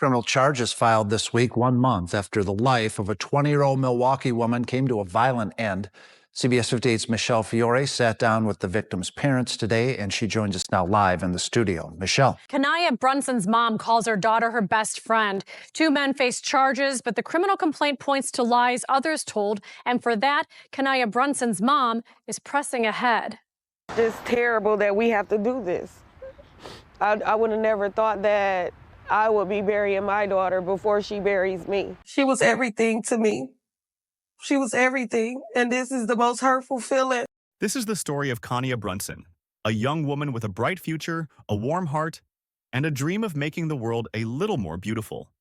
Criminal charges filed this week, 1 month after the life of a 20-year-old Milwaukee woman came to a violent end. CBS 58's Michelle Fiore sat down with the victim's parents today, and she joins us now live in the studio. Michelle. Kana Brunson's mom calls her daughter her best friend. Two men face charges, but the criminal complaint points to lies others told, and for that, Kana Brunson's mom is pressing ahead. It's terrible that we have to do this. I would have never thought that I would be burying my daughter before she buries me. She was everything to me. She was everything, and this is the most hurtful feeling. This is the story of Kana Brunson, a young woman with a bright future, a warm heart, and a dream of making the world a little more beautiful.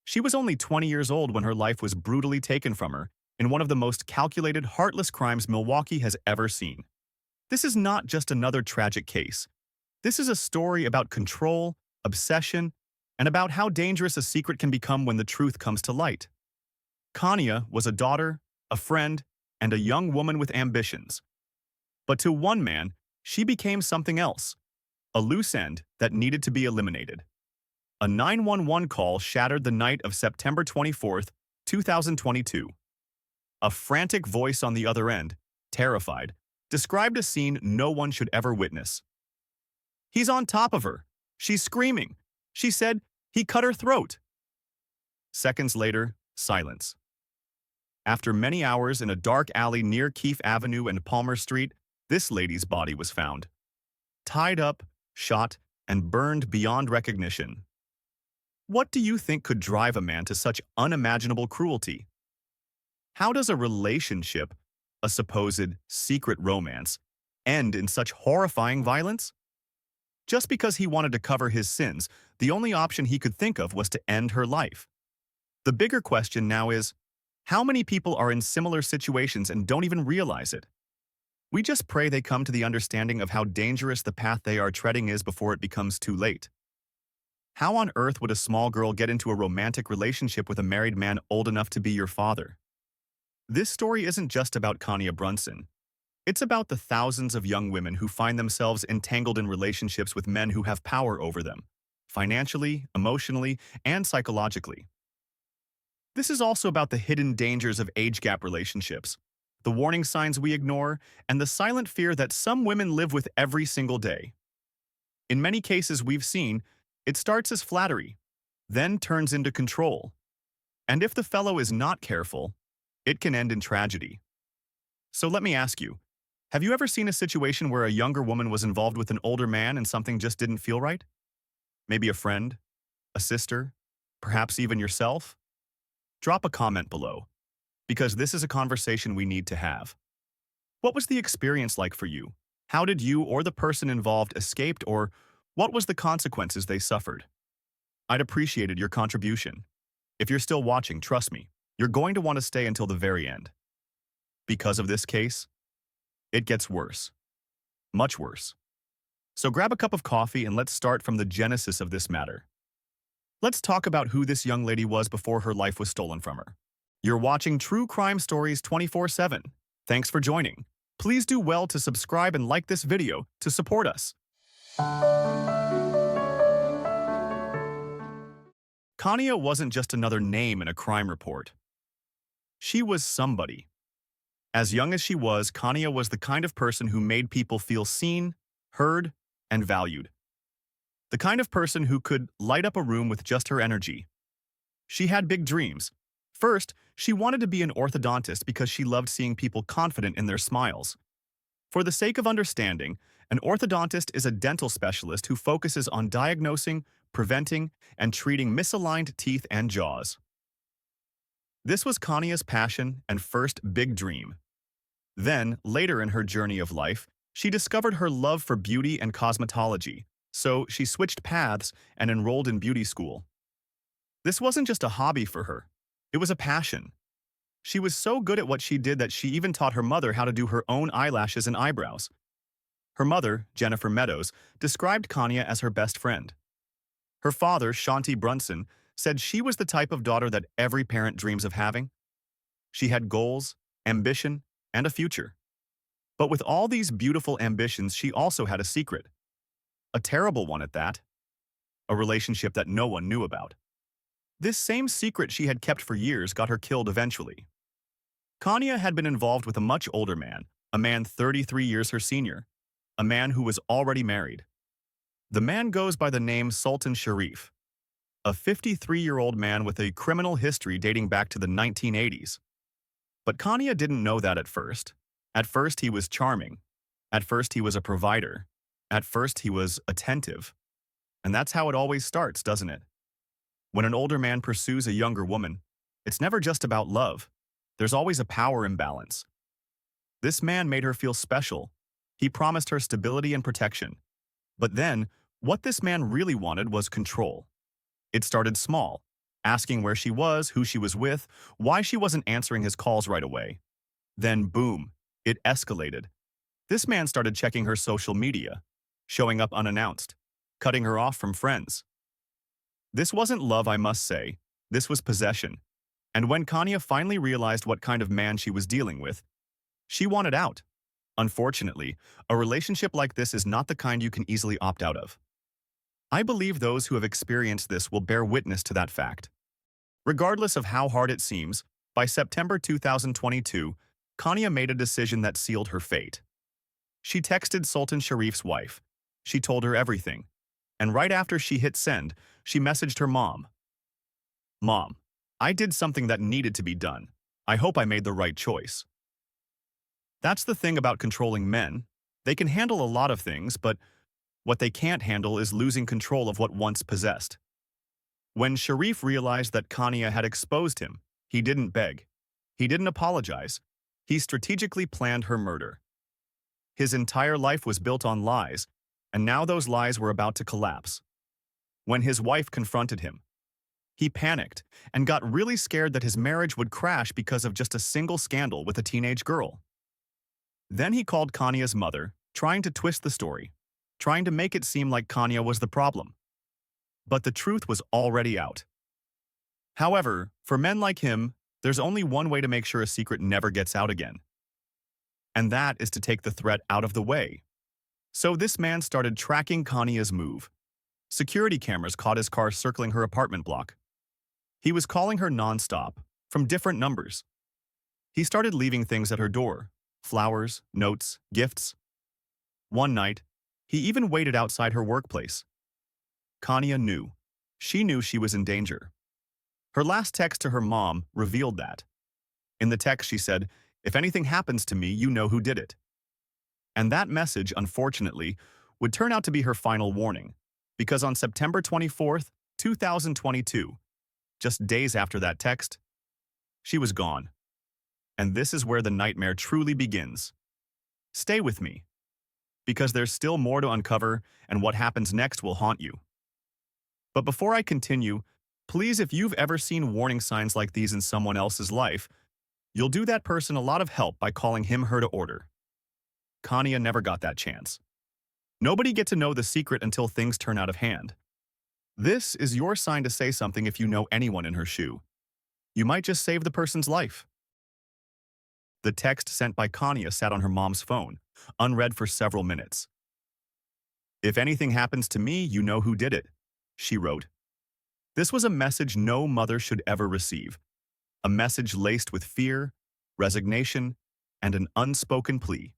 She was only 20 years old when her life was brutally taken from her in one of the most calculated, heartless crimes Milwaukee has ever seen. This is not just another tragic case. This is a story about control, obsession, and about how dangerous a secret can become when the truth comes to light. Kania was a daughter, a friend, and a young woman with ambitions. But to one man, she became something else, a loose end that needed to be eliminated. A 911 call shattered the night of September 24th, 2022. A frantic voice on the other end, terrified, described a scene no one should ever witness. "He's on top of her. She's screaming." She said, "He cut her throat." Seconds later, silence. After many hours in a dark alley near Keefe Avenue and Palmer Street, this lady's body was found. Tied up, shot, and burned beyond recognition. What do you think could drive a man to such unimaginable cruelty? How does a relationship, a supposed secret romance, end in such horrifying violence? Just because he wanted to cover his sins, the only option he could think of was to end her life. The bigger question now is, how many people are in similar situations and don't even realize it? We just pray they come to the understanding of how dangerous the path they are treading is before it becomes too late. How on earth would a small girl get into a romantic relationship with a married man old enough to be your father? This story isn't just about Kana Brunson. It's about the thousands of young women who find themselves entangled in relationships with men who have power over them, financially, emotionally, and psychologically. This is also about the hidden dangers of age gap relationships, the warning signs we ignore, and the silent fear that some women live with every single day. In many cases we've seen, it starts as flattery, then turns into control. And if the fellow is not careful, it can end in tragedy. So let me ask you, have you ever seen a situation where a younger woman was involved with an older man and something just didn't feel right? Maybe a friend, a sister, perhaps even yourself? Drop a comment below, because this is a conversation we need to have. What was the experience like for you? How did you or the person involved escape, or what was the consequences they suffered? I'd appreciated your contribution. If you're still watching, trust me, you're going to want to stay until the very end. Because of this case, it gets worse. Much worse. So grab a cup of coffee and let's start from the genesis of this matter. Let's talk about who this young lady was before her life was stolen from her. You're watching True Crime Stories 24/7. Thanks for joining. Please do well to subscribe and like this video to support us. Kania wasn't just another name in a crime report. She was somebody. As young as she was, Kania was the kind of person who made people feel seen, heard, and valued. The kind of person who could light up a room with just her energy. She had big dreams. First, she wanted to be an orthodontist because she loved seeing people confident in their smiles. For the sake of understanding, an orthodontist is a dental specialist who focuses on diagnosing, preventing, and treating misaligned teeth and jaws. This was Kania's passion and first big dream. Then, later in her journey of life, she discovered her love for beauty and cosmetology, so she switched paths and enrolled in beauty school. This wasn't just a hobby for her, it was a passion. She was so good at what she did that she even taught her mother how to do her own eyelashes and eyebrows. Her mother, Jennifer Meadows, described Kania as her best friend. Her father, Shanti Brunson, said she was the type of daughter that every parent dreams of having. She had goals, ambition, and a future. But with all these beautiful ambitions, she also had a secret. A terrible one at that. A relationship that no one knew about. This same secret she had kept for years got her killed eventually. Kania had been involved with a much older man, a man 33 years her senior, a man who was already married. The man goes by the name Sultan Sharif, a 53-year-old man with a criminal history dating back to the 1980s. But Kania didn't know that at first. At first he was charming. At first he was a provider. At first he was attentive. And that's how it always starts, doesn't it? When an older man pursues a younger woman, it's never just about love. There's always a power imbalance. This man made her feel special. He promised her stability and protection. But then, what this man really wanted was control. It started small, asking where she was, who she was with, why she wasn't answering his calls right away. Then, boom, it escalated. This man started checking her social media, showing up unannounced, cutting her off from friends. This wasn't love, I must say. This was possession. And when Kania finally realized what kind of man she was dealing with, she wanted out. Unfortunately, a relationship like this is not the kind you can easily opt out of. I believe those who have experienced this will bear witness to that fact. Regardless of how hard it seems, by September 2022, Kania made a decision that sealed her fate. She texted Sultan Sharif's wife. She told her everything. And right after she hit send, she messaged her mom. "Mom, I did something that needed to be done. I hope I made the right choice." That's the thing about controlling men. They can handle a lot of things, but what they can't handle is losing control of what once possessed. When Sharif realized that Kania had exposed him, he didn't beg. He didn't apologize. He strategically planned her murder. His entire life was built on lies, and now those lies were about to collapse. When his wife confronted him, he panicked and got really scared that his marriage would crash because of just a single scandal with a teenage girl. Then he called Kania's mother, trying to twist the story, trying to make it seem like Kania was the problem. But the truth was already out. However, for men like him, there's only one way to make sure a secret never gets out again. And that is to take the threat out of the way. So this man started tracking Kania's move. Security cameras caught his car circling her apartment block. He was calling her nonstop, from different numbers. He started leaving things at her door: flowers, notes, gifts. One night, he even waited outside her workplace. Kania knew. She knew she was in danger. Her last text to her mom revealed that. In the text, she said, "If anything happens to me, you know who did it." And that message, unfortunately, would turn out to be her final warning, because on September 24th, 2022, just days after that text, she was gone. And this is where the nightmare truly begins. Stay with me, because there's still more to uncover, and what happens next will haunt you. But before I continue, please, if you've ever seen warning signs like these in someone else's life, you'll do that person a lot of help by calling him/her to order. Kania never got that chance. Nobody gets to know the secret until things turn out of hand. This is your sign to say something if you know anyone in her shoe. You might just save the person's life. The text sent by Kania sat on her mom's phone, unread for several minutes. "If anything happens to me, you know who did it," she wrote. This was a message no mother should ever receive. A message laced with fear, resignation, and an unspoken plea.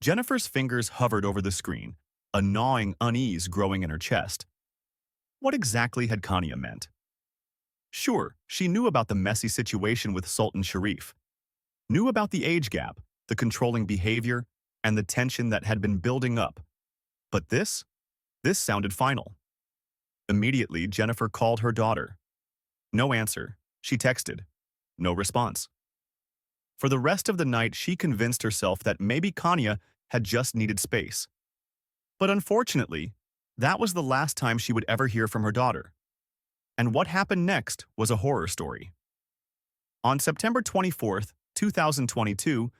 Jennifer's fingers hovered over the screen, a gnawing unease growing in her chest. What exactly had Kania meant? Sure, she knew about the messy situation with Sultan Sharif, knew about the age gap, the controlling behavior, and the tension that had been building up. But this sounded final. Immediately, Jennifer called her daughter. No answer. She texted. No response. For the rest of the night, she convinced herself that maybe Kania had just needed space. But unfortunately, that was the last time she would ever hear from her daughter. And what happened next was a horror story. On September 24th, 2022,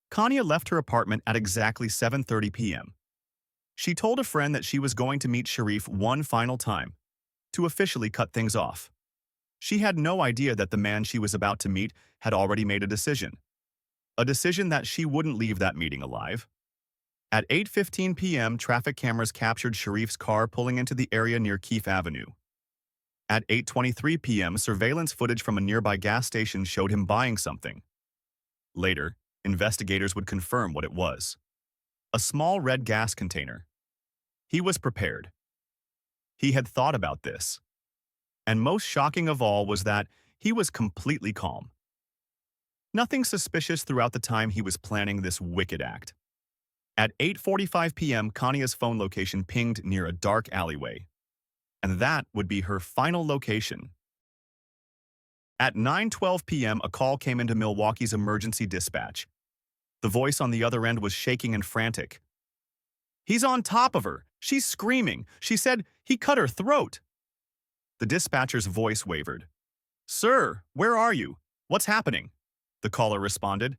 Kania left her apartment at exactly 7:30 p.m. She told a friend that she was going to meet Sharif one final time, to officially cut things off. She had no idea that the man she was about to meet had already made a decision that she wouldn't leave that meeting alive. At 8:15 p.m., traffic cameras captured Sharif's car pulling into the area near Keefe Avenue. At 8:23 p.m., surveillance footage from a nearby gas station showed him buying something. Later, investigators would confirm what it was. A small red gas container. He was prepared. He had thought about this. And most shocking of all was that he was completely calm. Nothing suspicious throughout the time he was planning this wicked act. At 8:45 p.m., Kania's phone location pinged near a dark alleyway. And that would be her final location. At 9:12 p.m., a call came into Milwaukee's emergency dispatch. The voice on the other end was shaking and frantic. "He's on top of her. She's screaming. She said he cut her throat." The dispatcher's voice wavered. "Sir, where are you? What's happening?" The caller responded.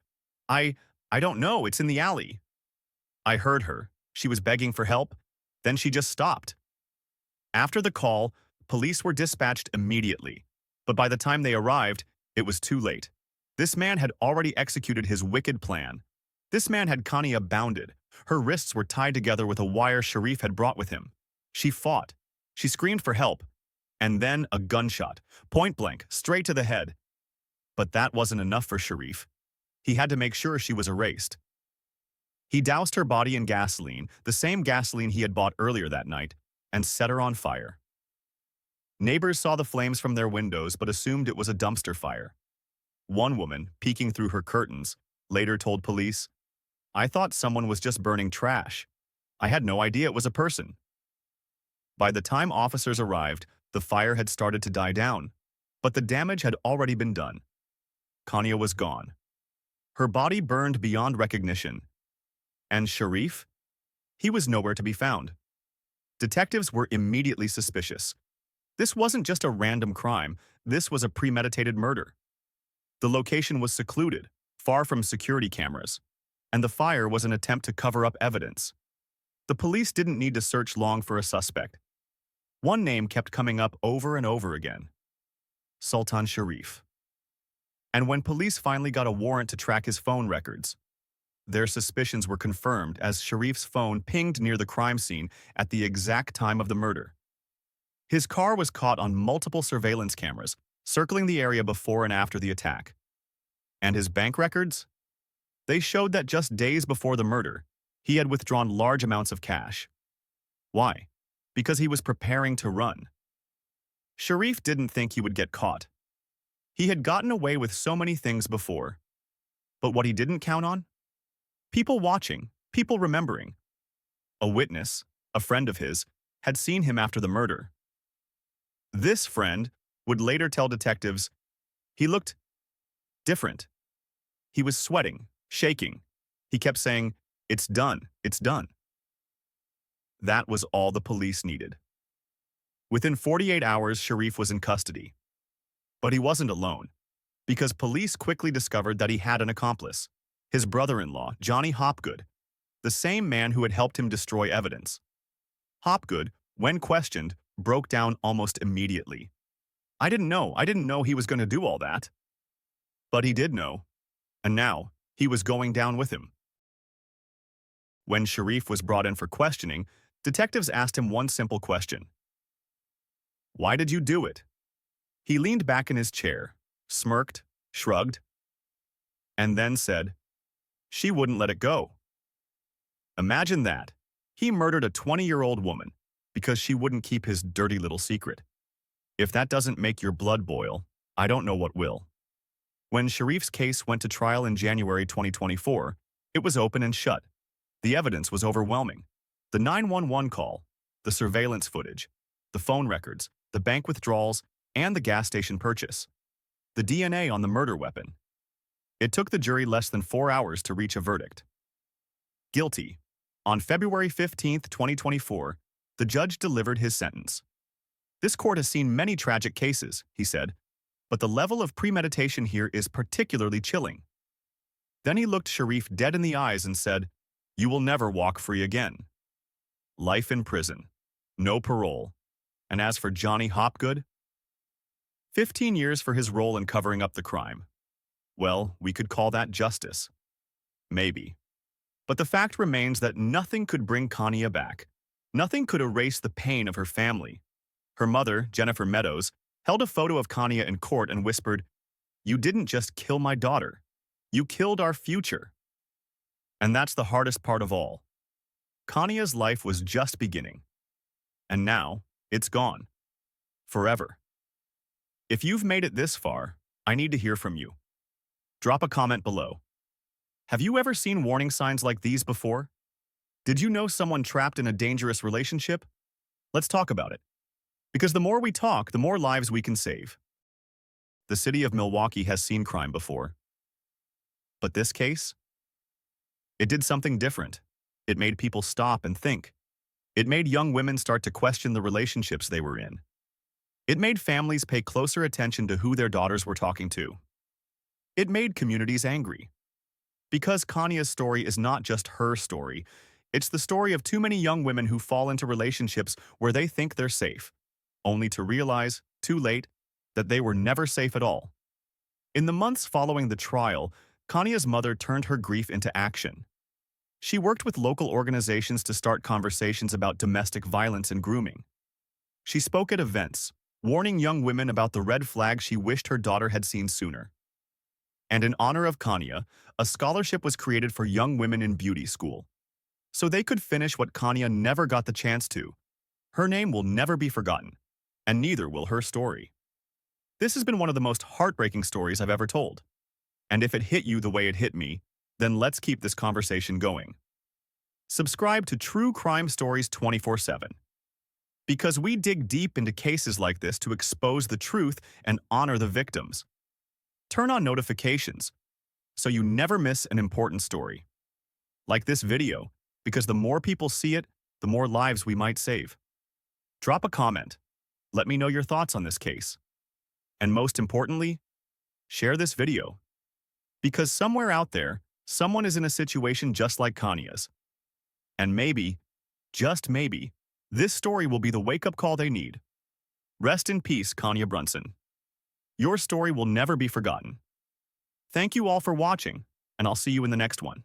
I don't know. It's in the alley." "I heard her. She was begging for help. Then she just stopped." After the call, police were dispatched immediately. But by the time they arrived, it was too late. This man had already executed his wicked plan. This man had Kania bounded. Her wrists were tied together with a wire Sharif had brought with him. She fought. She screamed for help. And then a gunshot, point blank, straight to the head. But that wasn't enough for Sharif. He had to make sure she was erased. He doused her body in gasoline, the same gasoline he had bought earlier that night, and set her on fire. Neighbors saw the flames from their windows but assumed it was a dumpster fire. One woman, peeking through her curtains, later told police, "I thought someone was just burning trash. I had no idea it was a person." By the time officers arrived, the fire had started to die down, but the damage had already been done. Kania was gone. Her body burned beyond recognition. And Sharif? He was nowhere to be found. Detectives were immediately suspicious. This wasn't just a random crime, this was a premeditated murder. The location was secluded, far from security cameras, and the fire was an attempt to cover up evidence. The police didn't need to search long for a suspect. One name kept coming up over and over again: Sultan Sharif. And when police finally got a warrant to track his phone records, their suspicions were confirmed as Sharif's phone pinged near the crime scene at the exact time of the murder. His car was caught on multiple surveillance cameras, circling the area before and after the attack. And his bank records? They showed that just days before the murder, he had withdrawn large amounts of cash. Why? Because he was preparing to run. Sharif didn't think he would get caught. He had gotten away with so many things before. But what he didn't count on? People watching, people remembering. A witness, a friend of his, had seen him after the murder. This friend would later tell detectives he looked different. He was sweating, shaking. He kept saying, "It's done, it's done." That was all the police needed. Within 48 hours, Sharif was in custody. But he wasn't alone, because police quickly discovered that he had an accomplice, his brother-in-law, Johnny Hopgood, the same man who had helped him destroy evidence. Hopgood, when questioned, broke down almost immediately. I didn't know he was going to do all that." But he did know, and now he was going down with him. When Sharif was brought in for questioning, detectives asked him one simple question. "Why did you do it?" He leaned back in his chair, smirked, shrugged, and then said, "She wouldn't let it go." Imagine that. He murdered a 20-year-old woman because she wouldn't keep his dirty little secret. If that doesn't make your blood boil, I don't know what will. When Sharif's case went to trial in January 2024, it was open and shut. The evidence was overwhelming. The 911 call, the surveillance footage, the phone records, the bank withdrawals, and the gas station purchase. The DNA on the murder weapon. It took the jury less than 4 hours to reach a verdict. Guilty. On February 15, 2024, the judge delivered his sentence. "This court has seen many tragic cases," he said, "but the level of premeditation here is particularly chilling." Then he looked Sharif dead in the eyes and said, "You will never walk free again. Life in prison. No parole. And as for Johnny Hopgood, 15 years for his role in covering up the crime. Well, we could call that justice. Maybe. But the fact remains that nothing could bring Kania back. Nothing could erase the pain of her family. Her mother, Jennifer Meadows, held a photo of Kania in court and whispered, "You didn't just kill my daughter. You killed our future." And that's the hardest part of all. Kania's life was just beginning. And now, it's gone. Forever. If you've made it this far, I need to hear from you. Drop a comment below. Have you ever seen warning signs like these before? Did you know someone trapped in a dangerous relationship? Let's talk about it. Because the more we talk, the more lives we can save. The city of Milwaukee has seen crime before. But this case? It did something different. It made people stop and think. It made young women start to question the relationships they were in. It made families pay closer attention to who their daughters were talking to. It made communities angry. Because Kania's story is not just her story, it's the story of too many young women who fall into relationships where they think they're safe, only to realize, too late, that they were never safe at all. In the months following the trial, Kania's mother turned her grief into action. She worked with local organizations to start conversations about domestic violence and grooming. She spoke at events, warning young women about the red flags she wished her daughter had seen sooner. And in honor of Kania, a scholarship was created for young women in beauty school, so they could finish what Kania never got the chance to. Her name will never be forgotten, and neither will her story. This has been one of the most heartbreaking stories I've ever told. And if it hit you the way it hit me, then let's keep this conversation going. Subscribe to True Crime Stories 24/7. Because we dig deep into cases like this to expose the truth and honor the victims. Turn on notifications so you never miss an important story. Like this video, because the more people see it, the more lives we might save. Drop a comment. Let me know your thoughts on this case. And most importantly, share this video. Because somewhere out there, someone is in a situation just like Kania's. And maybe, just maybe, this story will be the wake-up call they need. Rest in peace, Kana Brunson. Your story will never be forgotten. Thank you all for watching, and I'll see you in the next one.